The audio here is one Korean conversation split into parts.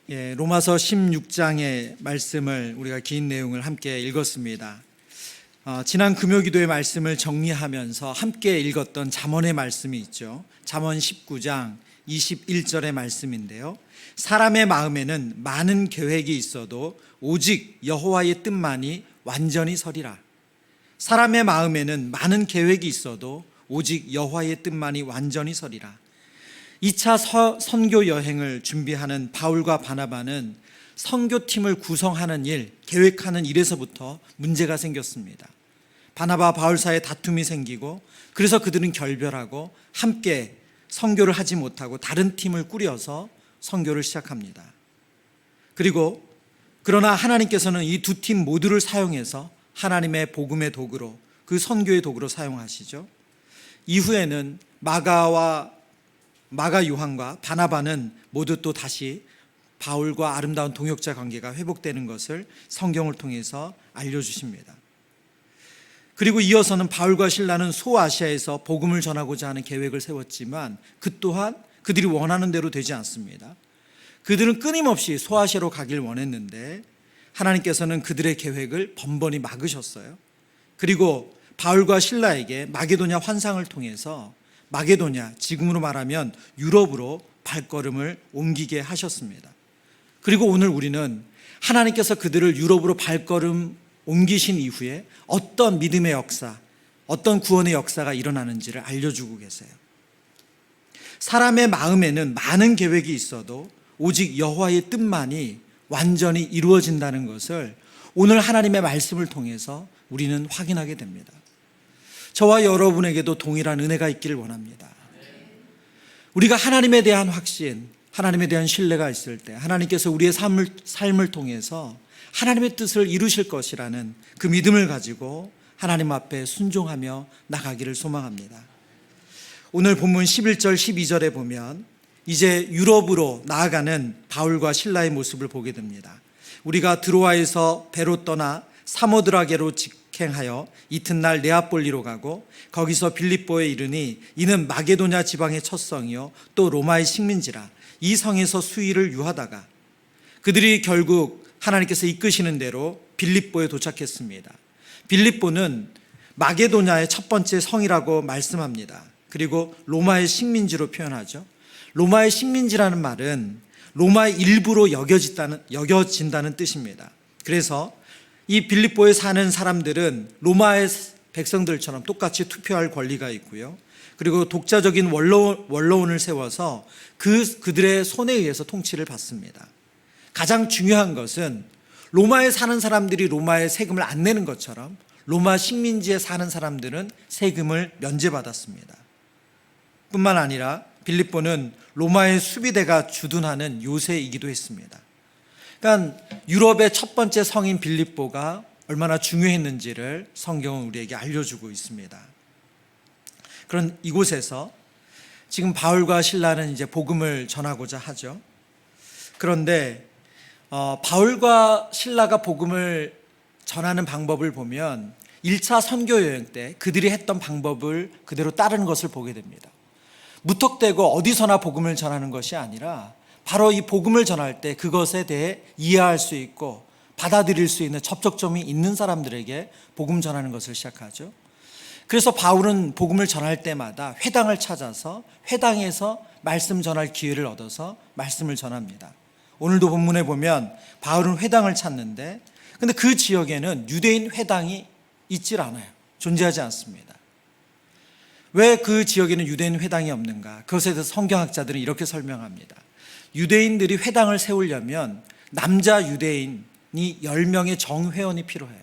로마서 16장의 말씀을 우리가 긴 내용을 함께 읽었습니다. 지난 금요기도의 말씀을 정리하면서 함께 읽었던 잠언의 말씀이 있죠. 잠언 19장 21절의 말씀인데요. 사람의 마음에는 많은 계획이 있어도 오직 여호와의 뜻만이 완전히 서리라. 사람의 마음에는 많은 계획이 있어도 오직 여호와의 뜻만이 완전히 서리라. 2차 선교 여행을 준비하는 바울과 바나바는 선교팀을 구성하는 일, 계획하는 일에서부터 문제가 생겼습니다. 바나바 바울 사이에 다툼이 생기고 그래서 그들은 결별하고 함께 선교를 하지 못하고 다른 팀을 꾸려서 선교를 시작합니다. 그러나 하나님께서는 이 두 팀 모두를 사용해서 하나님의 복음의 도구로, 그 선교의 도구로 사용하시죠. 이후에는 마가 요한과 바나바는 모두 또 다시 바울과 아름다운 동역자 관계가 회복되는 것을 성경을 통해서 알려주십니다. 그리고 이어서는 바울과 실라는 소아시아에서 복음을 전하고자 하는 계획을 세웠지만 그 또한 그들이 원하는 대로 되지 않습니다. 그들은 끊임없이 소아시아로 가길 원했는데 하나님께서는 그들의 계획을 번번이 막으셨어요. 그리고 바울과 실라에게 마게도냐 환상을 통해서 마게도냐, 지금으로 말하면 유럽으로 발걸음을 옮기게 하셨습니다. 그리고 오늘 우리는 하나님께서 그들을 유럽으로 발걸음 옮기신 이후에 어떤 믿음의 역사, 어떤 구원의 역사가 일어나는지를 알려주고 계세요. 사람의 마음에는 많은 계획이 있어도 오직 여호와의 뜻만이 완전히 이루어진다는 것을 오늘 하나님의 말씀을 통해서 우리는 확인하게 됩니다. 저와 여러분에게도 동일한 은혜가 있기를 원합니다. 우리가 하나님에 대한 확신, 하나님에 대한 신뢰가 있을 때 하나님께서 우리의 삶을 통해서 하나님의 뜻을 이루실 것이라는 그 믿음을 가지고 하나님 앞에 순종하며 나가기를 소망합니다. 오늘 본문 11절 12절에 보면 이제 유럽으로 나아가는 바울과 실라의 모습을 보게 됩니다. 우리가 드로아에서 배로 떠나 사모드라게로 직행하여 이튿날 네아폴리로 가고 거기서 빌립보에 이르니 이는 마게도냐 지방의 첫 성이요 또 로마의 식민지라. 이 성에서 수일을 유하다가 그들이 결국 하나님께서 이끄시는 대로 빌립보에 도착했습니다. 빌립보는 마게도냐의 첫 번째 성이라고 말씀합니다. 그리고 로마의 식민지로 표현하죠. 로마의 식민지라는 말은 로마의 일부로 여겨진다는 뜻입니다. 그래서 이 빌립보에 사는 사람들은 로마의 백성들처럼 똑같이 투표할 권리가 있고요. 그리고 독자적인 원로원을 세워서 그들의 손에 의해서 통치를 받습니다. 가장 중요한 것은 로마에 사는 사람들이 로마에 세금을 안 내는 것처럼 로마 식민지에 사는 사람들은 세금을 면제받았습니다. 뿐만 아니라 빌립보는 로마의 수비대가 주둔하는 요새이기도 했습니다. 그러니까 유럽의 첫 번째 성인 빌립보가 얼마나 중요했는지를 성경은 우리에게 알려주고 있습니다. 그런 이곳에서 지금 바울과 실라는 이제 복음을 전하고자 하죠. 그런데 바울과 실라가 복음을 전하는 방법을 보면 1차 선교 여행 때 그들이 했던 방법을 그대로 따르는 것을 보게 됩니다. 무턱대고 어디서나 복음을 전하는 것이 아니라 바로 이 복음을 전할 때 그것에 대해 이해할 수 있고 받아들일 수 있는 접촉점이 있는 사람들에게 복음 전하는 것을 시작하죠. 그래서 바울은 복음을 전할 때마다 회당을 찾아서 회당에서 말씀 전할 기회를 얻어서 말씀을 전합니다. 오늘도 본문에 보면 바울은 회당을 찾는데 근데 그 지역에는 유대인 회당이 있질 않아요. 존재하지 않습니다. 왜 그 지역에는 유대인 회당이 없는가? 그것에 대해서 성경학자들은 이렇게 설명합니다. 유대인들이 회당을 세우려면 남자 유대인이 10명의 정회원이 필요해요.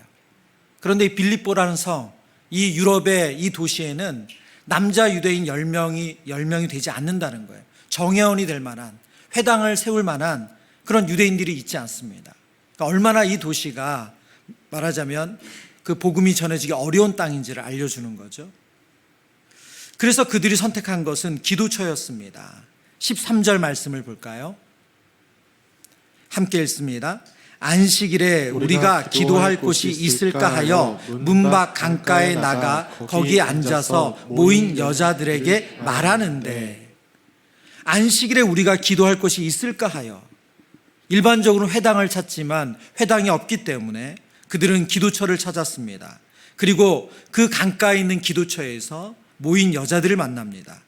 그런데 이 빌립보라는 성, 이 유럽의 이 도시에는 남자 유대인 10명이 되지 않는다는 거예요. 정회원이 될 만한, 회당을 세울 만한 그런 유대인들이 있지 않습니다. 그러니까 얼마나 이 도시가 말하자면 그 복음이 전해지기 어려운 땅인지를 알려주는 거죠. 그래서 그들이 선택한 것은 기도처였습니다. 13절 말씀을 볼까요? 함께 읽습니다. 안식일에 우리가 기도할 곳이 있을까 하여 문 밖 강가에 나가 거기에 앉아서 모인 여자들에게 말하는데, 안식일에 우리가 기도할 곳이 있을까 하여, 일반적으로 회당을 찾지만 회당이 없기 때문에 그들은 기도처를 찾았습니다. 그리고 그 강가에 있는 기도처에서 모인 여자들을 만납니다.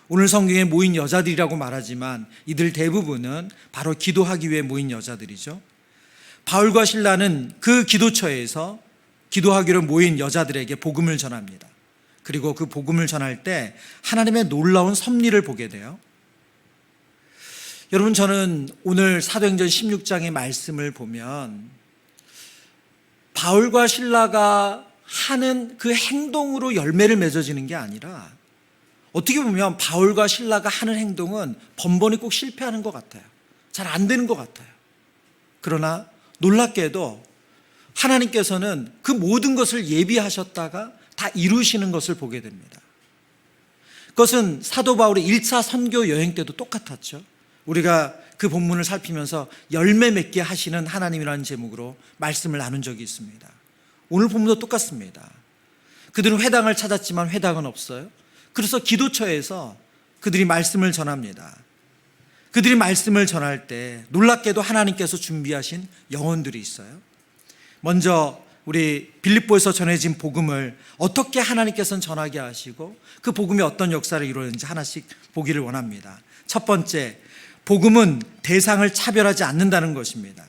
오늘 성경에 모인 여자들이라고 말하지만 이들 대부분은 바로 기도하기 위해 모인 여자들이죠. 바울과 실라는 그 기도처에서 기도하기로 모인 여자들에게 복음을 전합니다. 그리고 그 복음을 전할 때 하나님의 놀라운 섭리를 보게 돼요. 여러분, 저는 오늘 사도행전 16장의 말씀을 보면 바울과 실라가 하는 그 행동으로 열매를 맺어지는 게 아니라 어떻게 보면 바울과 실라가 하는 행동은 번번이 꼭 실패하는 것 같아요. 잘 안 되는 것 같아요. 그러나 놀랍게도 하나님께서는 그 모든 것을 예비하셨다가 다 이루시는 것을 보게 됩니다. 그것은 사도 바울의 1차 선교 여행 때도 똑같았죠. 우리가 그 본문을 살피면서 열매 맺게 하시는 하나님이라는 제목으로 말씀을 나눈 적이 있습니다. 오늘 본문도 똑같습니다. 그들은 회당을 찾았지만 회당은 없어요. 그래서 기도처에서 그들이 말씀을 전합니다. 그들이 말씀을 전할 때 놀랍게도 하나님께서 준비하신 영혼들이 있어요. 먼저 우리 빌립보에서 전해진 복음을 어떻게 하나님께서는 전하게 하시고 그 복음이 어떤 역사를 이루었는지 하나씩 보기를 원합니다. 첫 번째, 복음은 대상을 차별하지 않는다는 것입니다.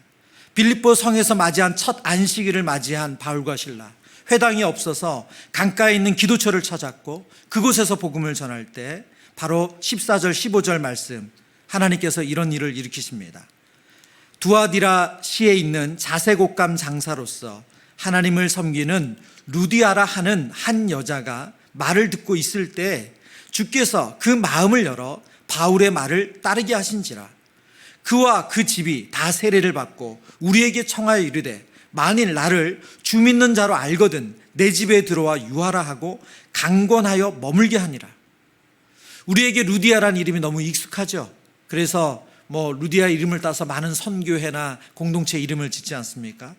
빌립보 성에서 맞이한 첫 안식일을 맞이한 바울과 실라, 회당이 없어서 강가에 있는 기도처를 찾았고 그곳에서 복음을 전할 때 바로 14절 15절 말씀, 하나님께서 이런 일을 일으키십니다. 두아디라 시에 있는 자색옷감 장사로서 하나님을 섬기는 루디아라 하는 한 여자가 말을 듣고 있을 때 주께서 그 마음을 열어 바울의 말을 따르게 하신지라. 그와 그 집이 다 세례를 받고 우리에게 청하여 이르되 만일 나를 주 믿는 자로 알거든 내 집에 들어와 유하라 하고 강권하여 머물게 하니라. 우리에게 루디아라는 이름이 너무 익숙하죠. 그래서 루디아 이름을 따서 많은 선교회나 공동체 이름을 짓지 않습니까?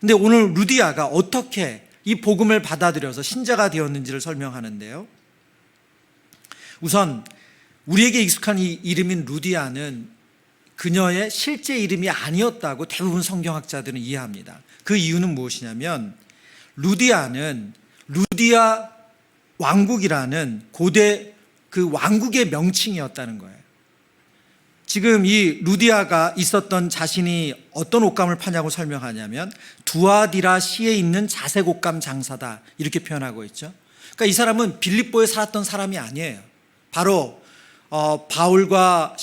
근데 오늘 루디아가 어떻게 이 복음을 받아들여서 신자가 되었는지를 설명하는데요. 우선 우리에게 익숙한 이 이름인 루디아는 그녀의 실제 이름이 아니었다고 대부분 성경학자들은 이해합니다. 그 이유는 무엇이냐면 루디아는 루디아 왕국이라는 고대 그 왕국의 명칭이었다는 거예요. 지금 이 루디아가 있었던 자신이 어떤 옷감을 파냐고 설명하냐면 두아디라 시에 있는 자색 옷감 장사다 이렇게 표현하고 있죠. 그러니까 이 사람은 빌립보에 살았던 사람이 아니에요. 바로 바울과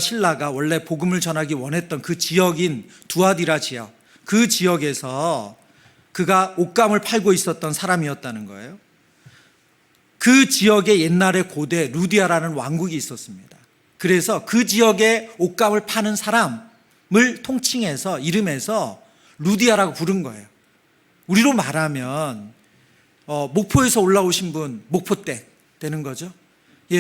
실라가 원래 복음을 전하기 원했던 그 지역인 두아디라 지역, 그 지역에서 그가 옷감을 팔고 있었던 사람이었다는 거예요. 그 지역에 옛날에 고대 루디아라는 왕국이 있었습니다. 그래서 그 지역에 옷감을 파는 사람을 통칭해서 이름에서 루디아라고 부른 거예요. 우리로 말하면 목포에서 올라오신 분 목포댁 되는 거죠.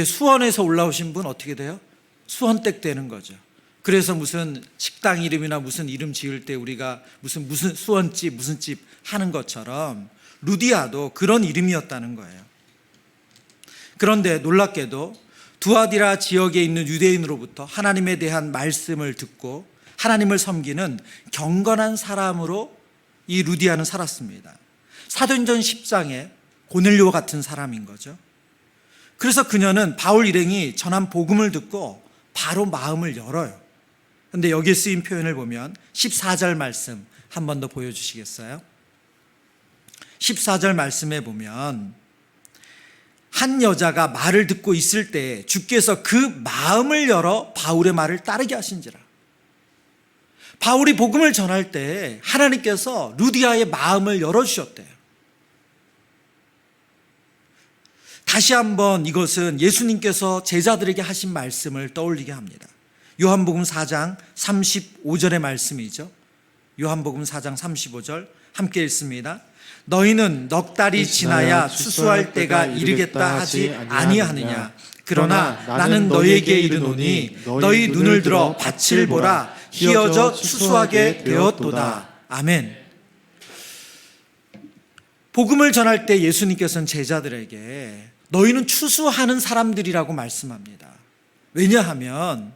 수원에서 올라오신 분 어떻게 돼요? 수원댁 되는 거죠. 그래서 무슨 식당 이름이나 무슨 이름 지을 때 우리가 무슨 수원집 무슨 집 하는 것처럼 루디아도 그런 이름이었다는 거예요. 그런데 놀랍게도 두아디라 지역에 있는 유대인으로부터 하나님에 대한 말씀을 듣고 하나님을 섬기는 경건한 사람으로 이 루디아는 살았습니다. 사도행전 10장에 고넬료와 같은 사람인 거죠. 그래서 그녀는 바울 일행이 전한 복음을 듣고 바로 마음을 열어요. 그런데 여기에 쓰인 표현을 보면 14절 말씀 한 번 더 보여주시겠어요? 14절 말씀에 보면 한 여자가 말을 듣고 있을 때 주께서 그 마음을 열어 바울의 말을 따르게 하신지라. 바울이 복음을 전할 때 하나님께서 루디아의 마음을 열어주셨대요. 다시 한번 이것은 예수님께서 제자들에게 하신 말씀을 떠올리게 합니다. 요한복음 4장 35절의 말씀이죠. 요한복음 4장 35절 함께 읽습니다. 너희는 넉 달이 지나야 추수할 때가 이르겠다 하지 아니하느냐. 그러나 나는 너희에게 이르노니 너희 눈을 들어 밭을 보라. 희어져 추수하게 되었도다. 아멘. 복음을 전할 때 예수님께서는 제자들에게 너희는 추수하는 사람들이라고 말씀합니다. 왜냐하면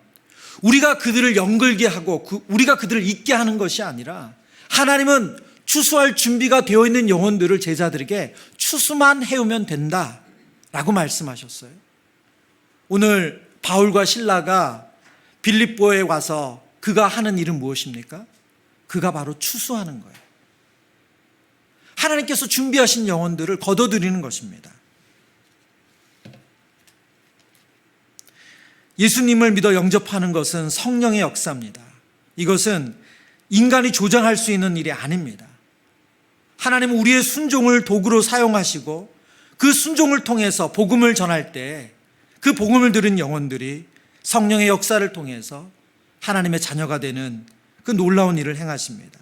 우리가 그들을 연결게 하고 우리가 그들을 잊게 하는 것이 아니라 하나님은 추수할 준비가 되어 있는 영혼들을 제자들에게 추수만 해오면 된다라고 말씀하셨어요. 오늘 바울과 실라가 빌립보에 와서 그가 하는 일은 무엇입니까? 그가 바로 추수하는 거예요. 하나님께서 준비하신 영혼들을 거둬들이는 것입니다. 예수님을 믿어 영접하는 것은 성령의 역사입니다. 이것은 인간이 조장할 수 있는 일이 아닙니다. 하나님은 우리의 순종을 도구로 사용하시고 그 순종을 통해서 복음을 전할 때 그 복음을 들은 영혼들이 성령의 역사를 통해서 하나님의 자녀가 되는 그 놀라운 일을 행하십니다.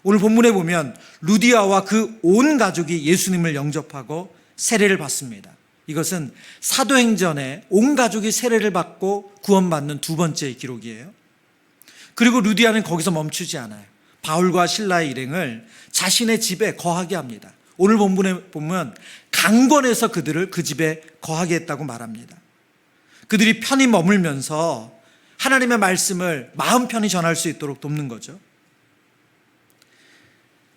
오늘 본문에 보면 루디아와 그 온 가족이 예수님을 영접하고 세례를 받습니다. 이것은 사도행전에 온 가족이 세례를 받고 구원받는 두 번째 기록이에요. 그리고 루디아는 거기서 멈추지 않아요. 바울과 실라의 일행을 자신의 집에 거하게 합니다. 오늘 본문에 보면 강권해서 그들을 그 집에 거하게 했다고 말합니다. 그들이 편히 머물면서 하나님의 말씀을 마음 편히 전할 수 있도록 돕는 거죠.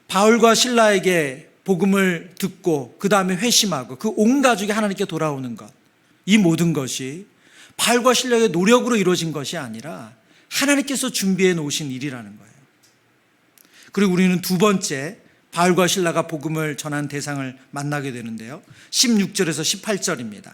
바울과 실라에게 복음을 듣고 그 다음에 회심하고 그 온 가족이 하나님께 돌아오는 것, 이 모든 것이 바울과 실라의 노력으로 이루어진 것이 아니라 하나님께서 준비해 놓으신 일이라는 거예요. 그리고 우리는 두 번째 바울과 실라가 복음을 전한 대상을 만나게 되는데요, 16절에서 18절입니다.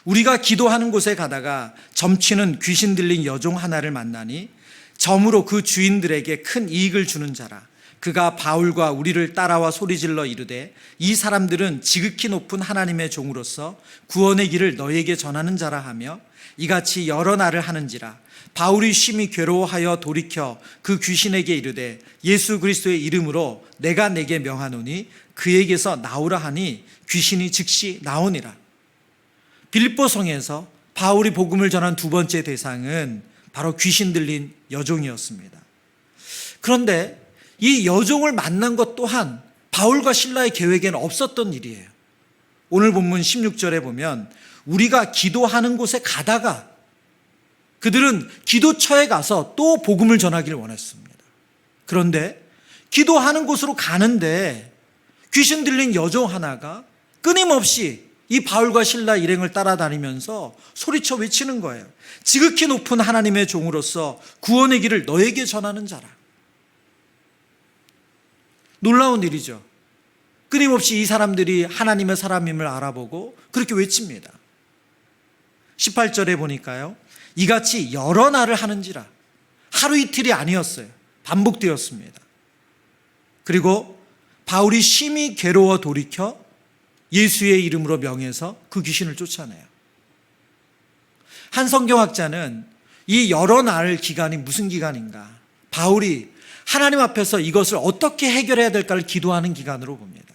우리가 기도하는 곳에 가다가 점치는 귀신 들린 여종 하나를 만나니 점으로 그 주인들에게 큰 이익을 주는 자라. 그가 바울과 우리를 따라와 소리질러 이르되 이 사람들은 지극히 높은 하나님의 종으로서 구원의 길을 너에게 전하는 자라 하며 이같이 여러 날을 하는지라. 바울이 심히 괴로워하여 돌이켜 그 귀신에게 이르되 예수 그리스도의 이름으로 내가 내게 명하노니 그에게서 나오라 하니 귀신이 즉시 나오니라. 빌립보 성에서 바울이 복음을 전한 두 번째 대상은 바로 귀신 들린 여종이었습니다. 그런데 이 여종을 만난 것 또한 바울과 실라의 계획에는 없었던 일이에요. 오늘 본문 16절에 보면 우리가 기도하는 곳에 가다가 그들은 기도처에 가서 또 복음을 전하기를 원했습니다. 그런데 기도하는 곳으로 가는데 귀신 들린 여종 하나가 끊임없이 이 바울과 실라 일행을 따라다니면서 소리쳐 외치는 거예요. 지극히 높은 하나님의 종으로서 구원의 길을 너에게 전하는 자라. 놀라운 일이죠. 끊임없이 이 사람들이 하나님의 사람임을 알아보고 그렇게 외칩니다. 18절에 보니까요, 이같이 여러 날을 하는지라. 하루 이틀이 아니었어요. 반복되었습니다. 그리고 바울이 심히 괴로워 돌이켜 예수의 이름으로 명해서 그 귀신을 쫓아내요. 한 성경학자는 이 여러 날 기간이 무슨 기간인가, 바울이 하나님 앞에서 이것을 어떻게 해결해야 될까를 기도하는 기간으로 봅니다.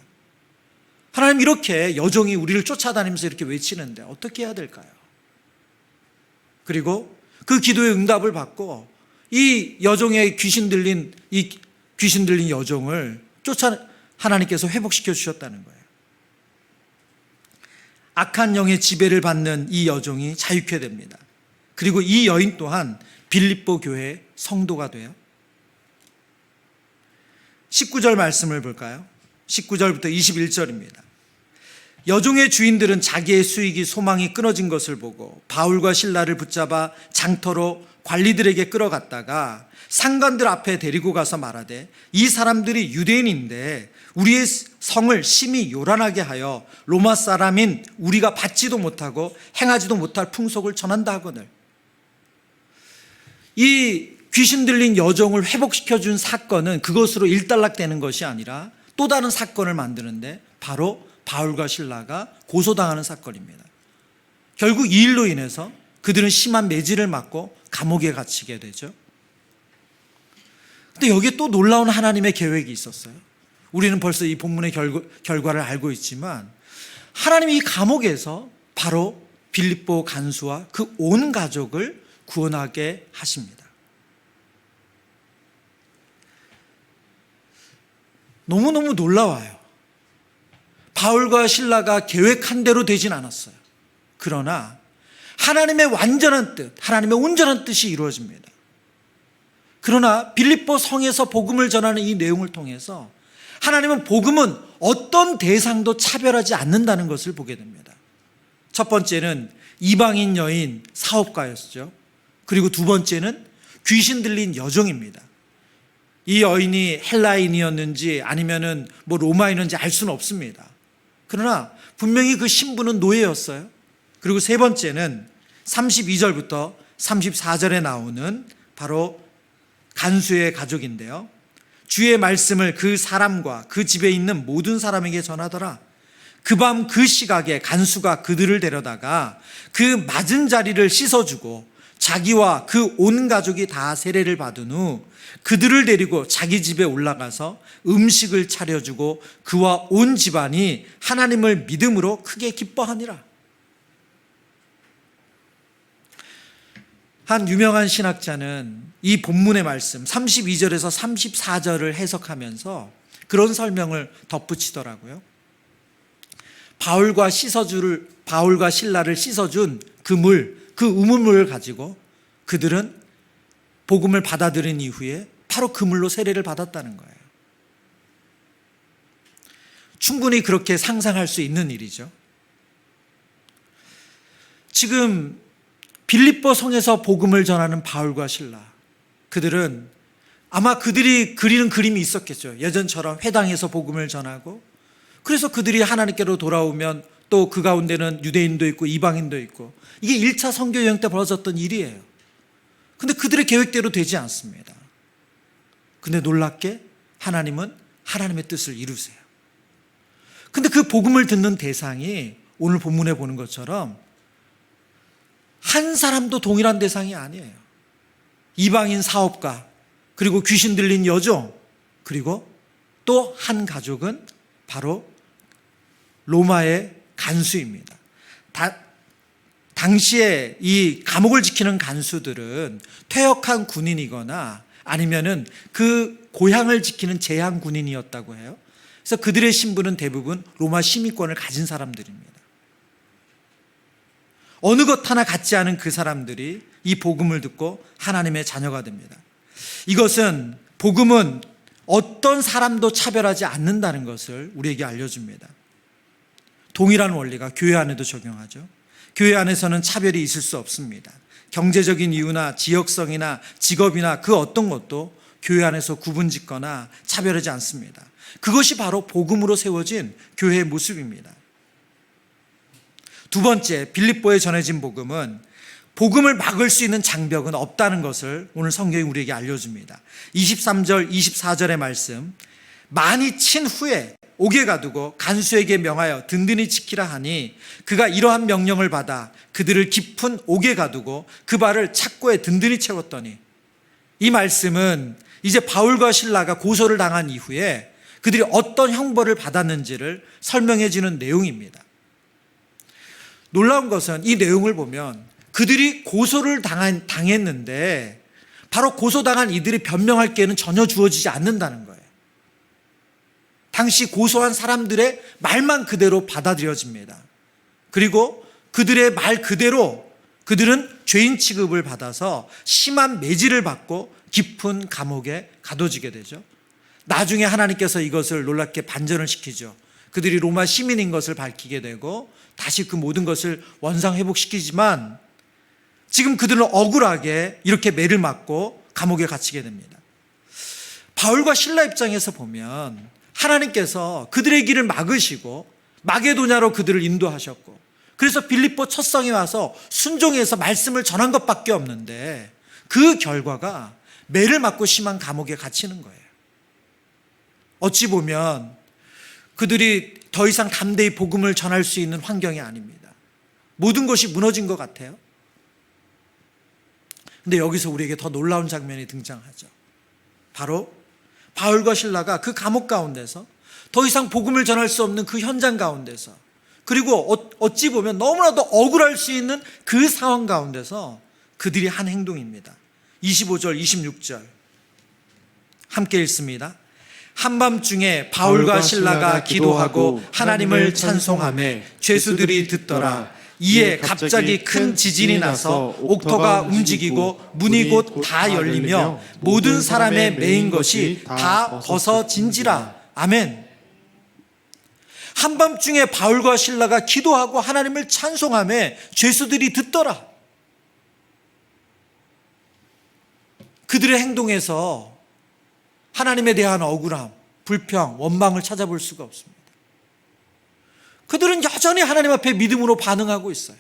하나님, 이렇게 여종이 우리를 쫓아다니면서 이렇게 외치는데 어떻게 해야 될까요? 그리고 그 기도의 응답을 받고 이 여종의 귀신 들린 여종을 하나님께서 회복시켜 주셨다는 거예요. 악한 영의 지배를 받는 이 여종이 자유케 됩니다. 그리고 이 여인 또한 빌립보 교회의 성도가 돼요. 19절 말씀을 볼까요? 19절부터 21절입니다. 여종의 주인들은 자기의 수익이 소망이 끊어진 것을 보고 바울과 실라를 붙잡아 장터로 관리들에게 끌어갔다가 상관들 앞에 데리고 가서 말하되 이 사람들이 유대인인데 우리의 성을 심히 요란하게 하여 로마 사람인 우리가 받지도 못하고 행하지도 못할 풍속을 전한다 하거늘. 이 귀신 들린 여종을 회복시켜준 사건은 그것으로 일단락되는 것이 아니라 또 다른 사건을 만드는데 바로 바울과 실라가 고소당하는 사건입니다. 결국 이 일로 인해서 그들은 심한 매질을 맞고 감옥에 갇히게 되죠. 근데 여기에 또 놀라운 하나님의 계획이 있었어요. 우리는 벌써 이 본문의 결과를 알고 있지만 하나님이 이 감옥에서 바로 빌립보 간수와 그 온 가족을 구원하게 하십니다. 너무너무 놀라워요. 바울과 실라가 계획한 대로 되진 않았어요. 그러나 하나님의 완전한 뜻, 하나님의 온전한 뜻이 이루어집니다. 그러나 빌립보 성에서 복음을 전하는 이 내용을 통해서 하나님은 복음은 어떤 대상도 차별하지 않는다는 것을 보게 됩니다. 첫 번째는 이방인 여인 사업가였죠. 그리고 두 번째는 귀신 들린 여종입니다. 이 여인이 헬라인이었는지 아니면은 로마인인지 알 수는 없습니다. 그러나 분명히 그 신부는 노예였어요. 그리고 세 번째는 32절부터 34절에 나오는 바로 간수의 가족인데요. 주의 말씀을 그 사람과 그 집에 있는 모든 사람에게 전하더라. 그 밤 그 시각에 간수가 그들을 데려다가 그 맞은 자리를 씻어주고 자기와 그 온 가족이 다 세례를 받은 후 그들을 데리고 자기 집에 올라가서 음식을 차려주고 그와 온 집안이 하나님을 믿음으로 크게 기뻐하니라. 한 유명한 신학자는 이 본문의 말씀 32절에서 34절을 해석하면서 그런 설명을 덧붙이더라고요. 바울과 신라를 씻어준 그 물, 그 우물물을 가지고 그들은 복음을 받아들인 이후에 바로 그 물로 세례를 받았다는 거예요. 충분히 그렇게 상상할 수 있는 일이죠. 지금 빌립보 성에서 복음을 전하는 바울과 신라, 그들은 아마 그들이 그리는 그림이 있었겠죠. 예전처럼 회당에서 복음을 전하고, 그래서 그들이 하나님께로 돌아오면 또 그 가운데는 유대인도 있고 이방인도 있고, 이게 1차 선교 여행 때 벌어졌던 일이에요. 근데 그들의 계획대로 되지 않습니다. 근데 놀랍게 하나님은 하나님의 뜻을 이루세요. 근데 그 복음을 듣는 대상이 오늘 본문에 보는 것처럼 한 사람도 동일한 대상이 아니에요. 이방인 사업가, 그리고 귀신 들린 여종, 그리고 또 한 가족은 바로 로마의 간수입니다. 당시에 이 감옥을 지키는 간수들은 퇴역한 군인이거나 아니면은 그 고향을 지키는 제한 군인이었다고 해요. 그래서 그들의 신분은 대부분 로마 시민권을 가진 사람들입니다. 어느 것 하나 갖지 않은 그 사람들이 이 복음을 듣고 하나님의 자녀가 됩니다. 이것은 복음은 어떤 사람도 차별하지 않는다는 것을 우리에게 알려줍니다. 동일한 원리가 교회 안에도 적용하죠. 교회 안에서는 차별이 있을 수 없습니다. 경제적인 이유나 지역성이나 직업이나 그 어떤 것도 교회 안에서 구분짓거나 차별하지 않습니다. 그것이 바로 복음으로 세워진 교회의 모습입니다. 두 번째, 빌립보에 전해진 복음은 복음을 막을 수 있는 장벽은 없다는 것을 오늘 성경이 우리에게 알려줍니다. 23절, 24절의 말씀, 많이 친 후에 옥에 가두고 간수에게 명하여 든든히 지키라 하니 그가 이러한 명령을 받아 그들을 깊은 옥에 가두고 그 발을 착고에 든든히 채웠더니, 이 말씀은 이제 바울과 신라가 고소를 당한 이후에 그들이 어떤 형벌을 받았는지를 설명해 주는 내용입니다. 놀라운 것은 이 내용을 보면 그들이 고소를 당했는데 바로 고소당한 이들이 변명할 기회는 전혀 주어지지 않는다는 거예요. 당시 고소한 사람들의 말만 그대로 받아들여집니다. 그리고 그들의 말 그대로 그들은 죄인 취급을 받아서 심한 매질을 받고 깊은 감옥에 가둬지게 되죠. 나중에 하나님께서 이것을 놀랍게 반전을 시키죠. 그들이 로마 시민인 것을 밝히게 되고 다시 그 모든 것을 원상회복시키지만 지금 그들은 억울하게 이렇게 매를 맞고 감옥에 갇히게 됩니다. 바울과 신라 입장에서 보면 하나님께서 그들의 길을 막으시고 마게도냐로 그들을 인도하셨고, 그래서 빌립보 첫 성에 와서 순종해서 말씀을 전한 것밖에 없는데 그 결과가 매를 맞고 심한 감옥에 갇히는 거예요. 어찌 보면 그들이 더 이상 담대히 복음을 전할 수 있는 환경이 아닙니다. 모든 것이 무너진 것 같아요. 근데 여기서 우리에게 더 놀라운 장면이 등장하죠. 바로 바울과 신라가 그 감옥 가운데서 더 이상 복음을 전할 수 없는 그 현장 가운데서, 그리고 어찌 보면 너무나도 억울할 수 있는 그 상황 가운데서 그들이 한 행동입니다. 25절, 26절 함께 읽습니다. 한밤중에 바울과 신라가 기도하고 하나님을 찬송하며 죄수들이 듣더라. 이에 갑자기 큰 지진이 나서 옥토가 움직이고 문이 곧 다 열리며 모든 사람의 매인 것이 다 벗어진지라. 아멘. 한밤중에 바울과 실라가 기도하고 하나님을 찬송하며 죄수들이 듣더라. 그들의 행동에서 하나님에 대한 억울함, 불평, 원망을 찾아볼 수가 없습니다. 그들은 여전히 하나님 앞에 믿음으로 반응하고 있어요.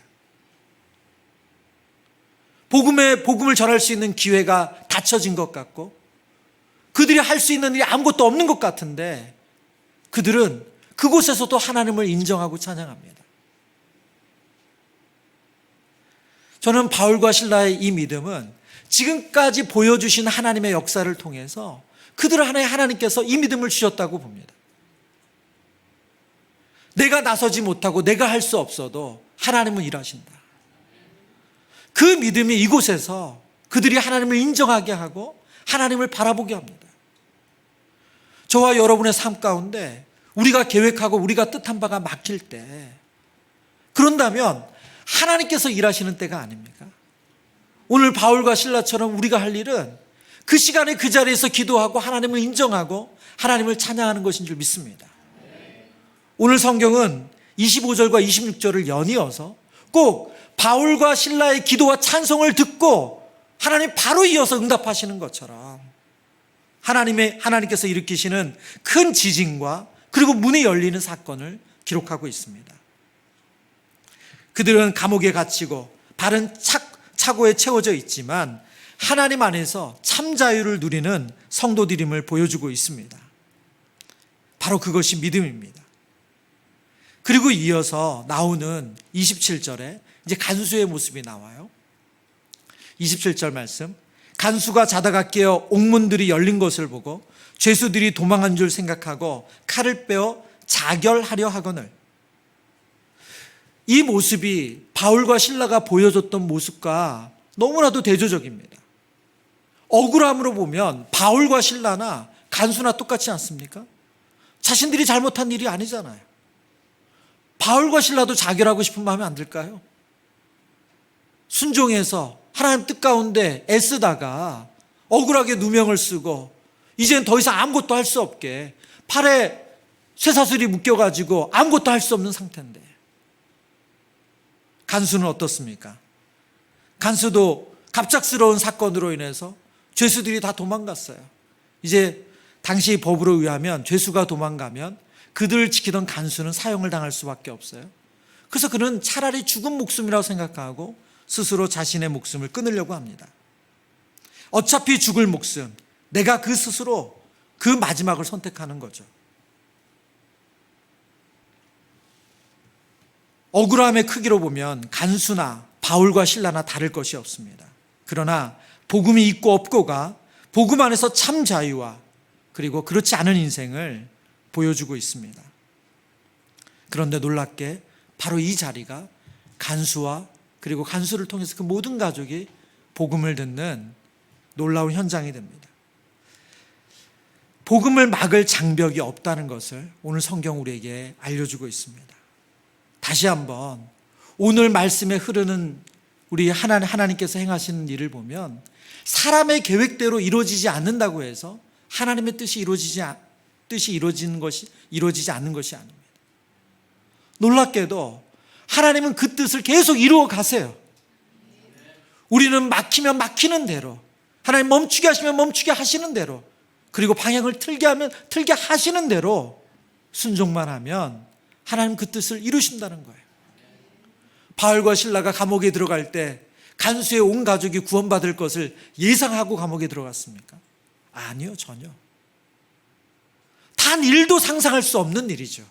복음을 전할 수 있는 기회가 닫혀진 것 같고 그들이 할 수 있는 일이 아무것도 없는 것 같은데 그들은 그곳에서도 하나님을 인정하고 찬양합니다. 저는 바울과 실라의 이 믿음은 지금까지 보여주신 하나님의 역사를 통해서 그들을 하나님께서 이 믿음을 주셨다고 봅니다. 내가 나서지 못하고 내가 할 수 없어도 하나님은 일하신다. 그 믿음이 이곳에서 그들이 하나님을 인정하게 하고 하나님을 바라보게 합니다. 저와 여러분의 삶 가운데 우리가 계획하고 우리가 뜻한 바가 막힐 때, 그런다면 하나님께서 일하시는 때가 아닙니까? 오늘 바울과 실라처럼 우리가 할 일은 그 시간에 그 자리에서 기도하고 하나님을 인정하고 하나님을 찬양하는 것인 줄 믿습니다. 오늘 성경은 25절과 26절을 연이어서 꼭 바울과 실라의 기도와 찬송을 듣고 하나님 바로 이어서 응답하시는 것처럼 하나님께서 일으키시는 큰 지진과 그리고 문이 열리는 사건을 기록하고 있습니다. 그들은 감옥에 갇히고 발은 차고에 채워져 있지만 하나님 안에서 참 자유를 누리는 성도들임을 보여주고 있습니다. 바로 그것이 믿음입니다. 그리고 이어서 나오는 27절에 이제 간수의 모습이 나와요. 27절 말씀. 간수가 자다가 깨어 옥문들이 열린 것을 보고 죄수들이 도망한 줄 생각하고 칼을 빼어 자결하려 하거늘. 이 모습이 바울과 실라가 보여줬던 모습과 너무나도 대조적입니다. 억울함으로 보면 바울과 실라나 간수나 똑같지 않습니까? 자신들이 잘못한 일이 아니잖아요. 바울과 실라도 자결하고 싶은 마음이 안 들까요? 순종해서 하나님 뜻 가운데 애쓰다가 억울하게 누명을 쓰고 이젠 더 이상 아무것도 할 수 없게 팔에 쇠사슬이 묶여가지고 아무것도 할 수 없는 상태인데, 간수는 어떻습니까? 간수도 갑작스러운 사건으로 인해서 죄수들이 다 도망갔어요. 이제 당시 법으로 의하면 죄수가 도망가면 그들을 지키던 간수는 사형을 당할 수밖에 없어요. 그래서 그는 차라리 죽은 목숨이라고 생각하고 스스로 자신의 목숨을 끊으려고 합니다. 어차피 죽을 목숨, 내가 그 스스로 그 마지막을 선택하는 거죠. 억울함의 크기로 보면 간수나 바울과 실라나 다를 것이 없습니다. 그러나 복음이 있고 없고가 복음 안에서 참 자유와 그리고 그렇지 않은 인생을 보여주고 있습니다. 그런데 놀랍게 바로 이 자리가 간수와 그리고 간수를 통해서 그 모든 가족이 복음을 듣는 놀라운 현장이 됩니다. 복음을 막을 장벽이 없다는 것을 오늘 성경 우리에게 알려주고 있습니다. 다시 한번 오늘 말씀에 흐르는 우리 하나님께서 행하시는 일을 보면 사람의 계획대로 이루어지지 않는다고 해서 하나님의 뜻이 이루어지지 않는 것이 아닙니다. 놀랍게도 하나님은 그 뜻을 계속 이루어 가세요. 우리는 막히면 막히는 대로, 하나님 멈추게 하시면 멈추게 하시는 대로, 그리고 방향을 틀게 하면 틀게 하시는 대로 순종만 하면 하나님 그 뜻을 이루신다는 거예요. 바울과 실라가 감옥에 들어갈 때 간수의 온 가족이 구원받을 것을 예상하고 감옥에 들어갔습니까? 아니요, 전혀. 단 1도 상상할 수 없는 일이죠.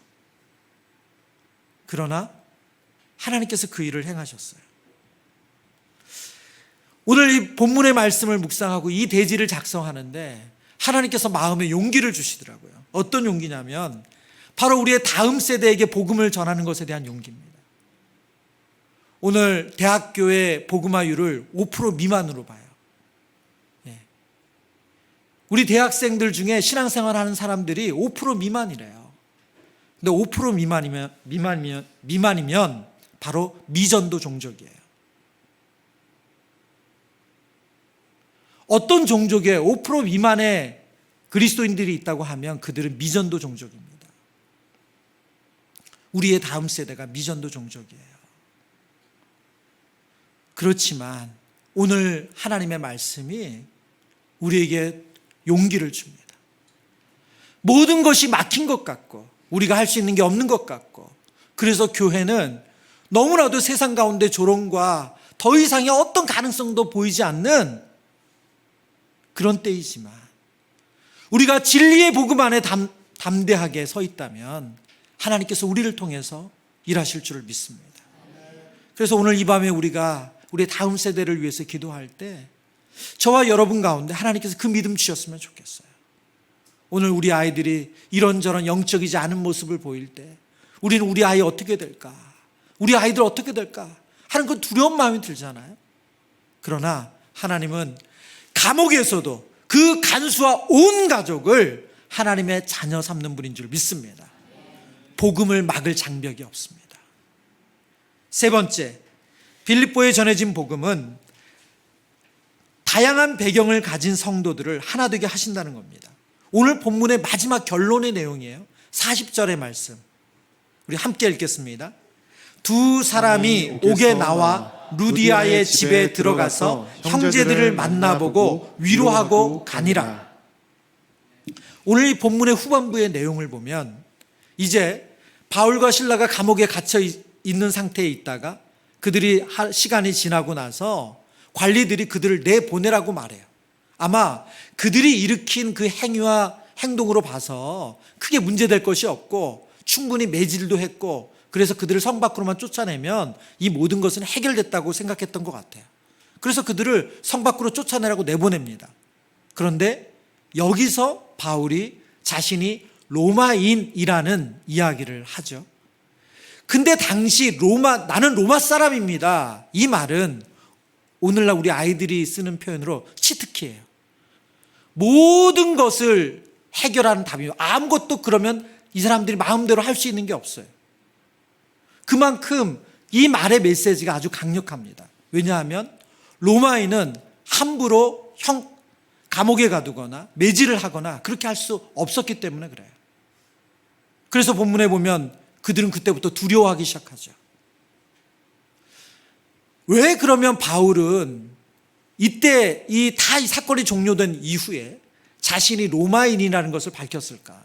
그러나 하나님께서 그 일을 행하셨어요. 오늘 이 본문의 말씀을 묵상하고 이 대지를 작성하는데 하나님께서 마음에 용기를 주시더라고요. 어떤 용기냐면 바로 우리의 다음 세대에게 복음을 전하는 것에 대한 용기입니다. 오늘 대학교의 복음화율을 5% 미만으로 봐요. 우리 대학생들 중에 신앙생활 하는 사람들이 5% 미만이래요. 근데 5% 미만이면 바로 미전도 종족이에요. 어떤 종족에 5% 미만의 그리스도인들이 있다고 하면 그들은 미전도 종족입니다. 우리의 다음 세대가 미전도 종족이에요. 그렇지만 오늘 하나님의 말씀이 우리에게 용기를 줍니다. 모든 것이 막힌 것 같고 우리가 할 수 있는 게 없는 것 같고, 그래서 교회는 너무나도 세상 가운데 조롱과 더 이상의 어떤 가능성도 보이지 않는 그런 때이지만, 우리가 진리의 복음 안에 담대하게 서 있다면 하나님께서 우리를 통해서 일하실 줄을 믿습니다. 그래서 오늘 이 밤에 우리가 우리의 다음 세대를 위해서 기도할 때 저와 여러분 가운데 하나님께서 그 믿음 주셨으면 좋겠어요. 오늘 우리 아이들이 이런저런 영적이지 않은 모습을 보일 때 우리는 우리 아이 어떻게 될까, 우리 아이들 어떻게 될까 하는 그 두려운 마음이 들잖아요. 그러나 하나님은 감옥에서도 그 간수와 온 가족을 하나님의 자녀 삼는 분인 줄 믿습니다. 복음을 막을 장벽이 없습니다. 세 번째, 빌립보에 전해진 복음은 다양한 배경을 가진 성도들을 하나 되게 하신다는 겁니다. 오늘 본문의 마지막 결론의 내용이에요. 40절의 말씀 우리 함께 읽겠습니다. 두 사람이 옥에 나와 루디아의 집에 들어가서 형제들을 만나보고 위로하고 가니라. 오늘 이 본문의 후반부의 내용을 보면 이제 바울과 실라가 감옥에 갇혀 있는 상태에 있다가 그들이 시간이 지나고 나서 관리들이 그들을 내보내라고 말해요. 아마 그들이 일으킨 그 행위와 행동으로 봐서 크게 문제될 것이 없고 충분히 매질도 했고, 그래서 그들을 성 밖으로만 쫓아내면 이 모든 것은 해결됐다고 생각했던 것 같아요. 그래서 그들을 성 밖으로 쫓아내라고 내보냅니다. 그런데 여기서 바울이 자신이 로마인이라는 이야기를 하죠. 근데 당시 나는 로마 사람입니다, 이 말은 오늘날 우리 아이들이 쓰는 표현으로 치트키예요. 모든 것을 해결하는 답이에요. 아무것도 그러면 이 사람들이 마음대로 할 수 있는 게 없어요. 그만큼 이 말의 메시지가 아주 강력합니다. 왜냐하면 로마인은 함부로 감옥에 가두거나 매질을 하거나 그렇게 할 수 없었기 때문에 그래요. 그래서 본문에 보면 그들은 그때부터 두려워하기 시작하죠. 왜 그러면 바울은 이때 이 사건이 종료된 이후에 자신이 로마인이라는 것을 밝혔을까?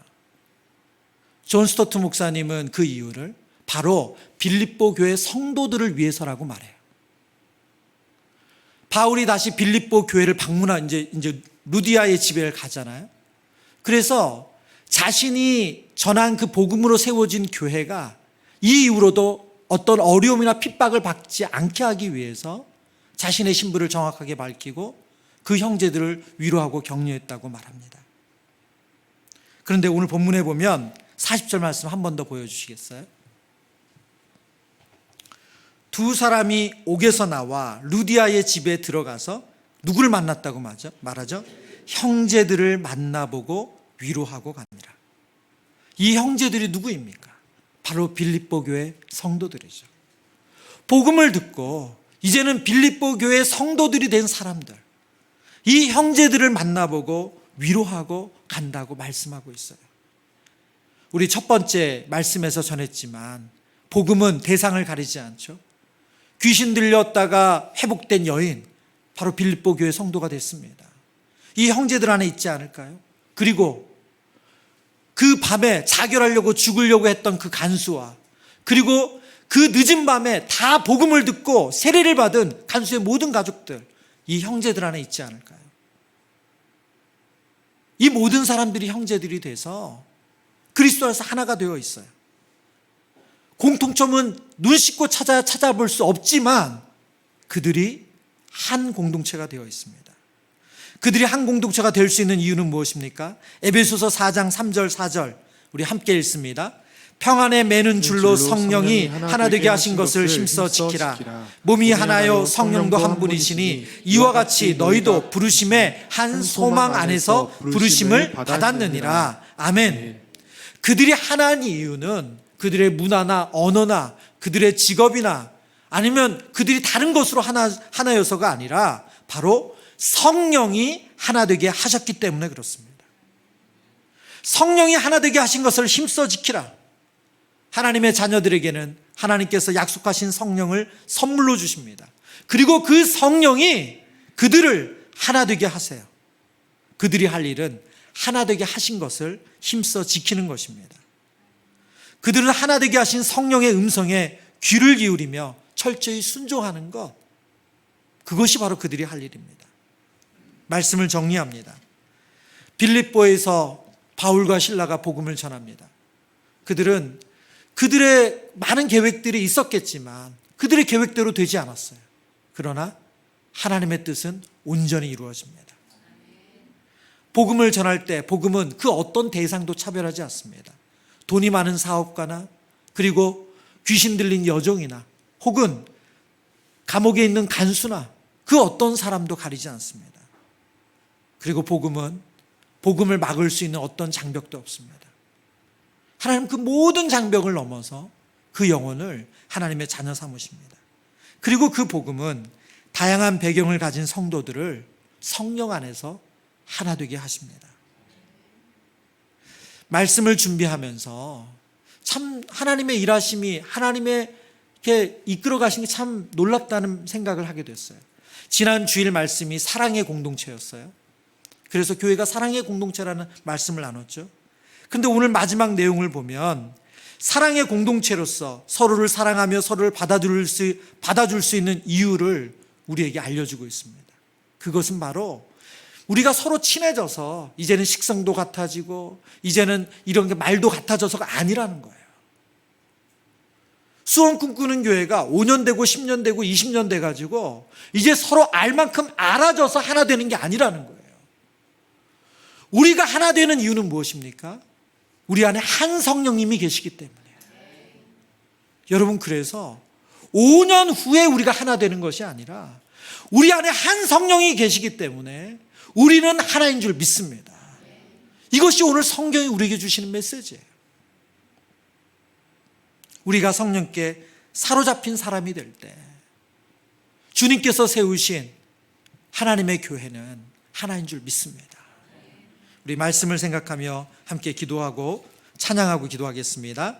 존 스토트 목사님은 그 이유를 바로 빌립보 교회 성도들을 위해서라고 말해요. 바울이 다시 빌립보 교회를 이제 루디아의 집에 가잖아요. 그래서 자신이 전한 그 복음으로 세워진 교회가 이 이후로도 어떤 어려움이나 핍박을 받지 않게 하기 위해서 자신의 신분을 정확하게 밝히고 그 형제들을 위로하고 격려했다고 말합니다. 그런데 오늘 본문에 보면 40절 말씀 한 번 더 보여주시겠어요? 두 사람이 옥에서 나와 루디아의 집에 들어가서 누구를 만났다고 말하죠? 형제들을 만나보고 위로하고 갑니다. 이 형제들이 누구입니까? 바로 빌립보 교회 성도들이죠. 복음을 듣고 이제는 빌립보 교회 성도들이 된 사람들, 이 형제들을 만나보고 위로하고 간다고 말씀하고 있어요. 우리 첫 번째 말씀에서 전했지만 복음은 대상을 가리지 않죠. 귀신 들렸다가 회복된 여인, 바로 빌립보 교회 성도가 됐습니다. 이 형제들 안에 있지 않을까요? 그리고 그 밤에 자결하려고 죽으려고 했던 그 간수와, 그리고 그 늦은 밤에 다 복음을 듣고 세례를 받은 간수의 모든 가족들, 이 형제들 안에 있지 않을까요? 이 모든 사람들이 형제들이 돼서 그리스도 안에서 하나가 되어 있어요. 공통점은 눈 씻고 찾아볼 수 없지만 그들이 한 공동체가 되어 있습니다. 그들이 한 공동체가 될 수 있는 이유는 무엇입니까? 에베소서 4장 3절 4절 우리 함께 읽습니다. 평안에 매는 줄로 성령이 하나 되게 하신 것을 힘써 지키라. 몸이 하나요 성령도 한 분이시니 이와 같이 너희도 부르심의 한 소망 안에서 부르심을 받았느니라. 아멘. 그들이 하나인 이유는 그들의 문화나 언어나 그들의 직업이나 아니면 그들이 다른 것으로 하나여서가 아니라 바로 성령이 하나 되게 하셨기 때문에 그렇습니다. 성령이 하나 되게 하신 것을 힘써 지키라. 하나님의 자녀들에게는 하나님께서 약속하신 성령을 선물로 주십니다. 그리고 그 성령이 그들을 하나 되게 하세요. 그들이 할 일은 하나 되게 하신 것을 힘써 지키는 것입니다. 그들은 하나 되게 하신 성령의 음성에 귀를 기울이며 철저히 순종하는 것, 그것이 바로 그들이 할 일입니다. 말씀을 정리합니다. 빌립보에서 바울과 실라가 복음을 전합니다. 그들은 그들의 많은 계획들이 있었겠지만 그들의 계획대로 되지 않았어요. 그러나 하나님의 뜻은 온전히 이루어집니다. 복음을 전할 때 복음은 그 어떤 대상도 차별하지 않습니다. 돈이 많은 사업가나 그리고 귀신 들린 여종이나 혹은 감옥에 있는 간수나 그 어떤 사람도 가리지 않습니다. 그리고 복음은 복음을 막을 수 있는 어떤 장벽도 없습니다. 하나님 그 모든 장벽을 넘어서 그 영혼을 하나님의 자녀 삼으십니다. 그리고 그 복음은 다양한 배경을 가진 성도들을 성령 안에서 하나 되게 하십니다. 말씀을 준비하면서 참 하나님의 일하심이 하나님의 이렇게 이끌어 가신 게 참 놀랍다는 생각을 하게 됐어요. 지난 주일 말씀이 사랑의 공동체였어요. 그래서 교회가 사랑의 공동체라는 말씀을 나눴죠. 그런데 오늘 마지막 내용을 보면 사랑의 공동체로서 서로를 사랑하며 서로를 받아줄 수 있는 이유를 우리에게 알려주고 있습니다. 그것은 바로 우리가 서로 친해져서 이제는 식성도 같아지고 이제는 이런 게 말도 같아져서가 아니라는 거예요. 수원 꿈꾸는 교회가 5년 되고 10년 되고 20년 돼가지고 이제 서로 알 만큼 알아져서 하나 되는 게 아니라는 거예요. 우리가 하나 되는 이유는 무엇입니까? 우리 안에 한 성령님이 계시기 때문에. 여러분, 그래서 5년 후에 우리가 하나 되는 것이 아니라 우리 안에 한 성령이 계시기 때문에 우리는 하나인 줄 믿습니다. 이것이 오늘 성경이 우리에게 주시는 메시지예요. 우리가 성령께 사로잡힌 사람이 될 때 주님께서 세우신 하나님의 교회는 하나인 줄 믿습니다. 우리 말씀을 생각하며 함께 기도하고 찬양하고 기도하겠습니다.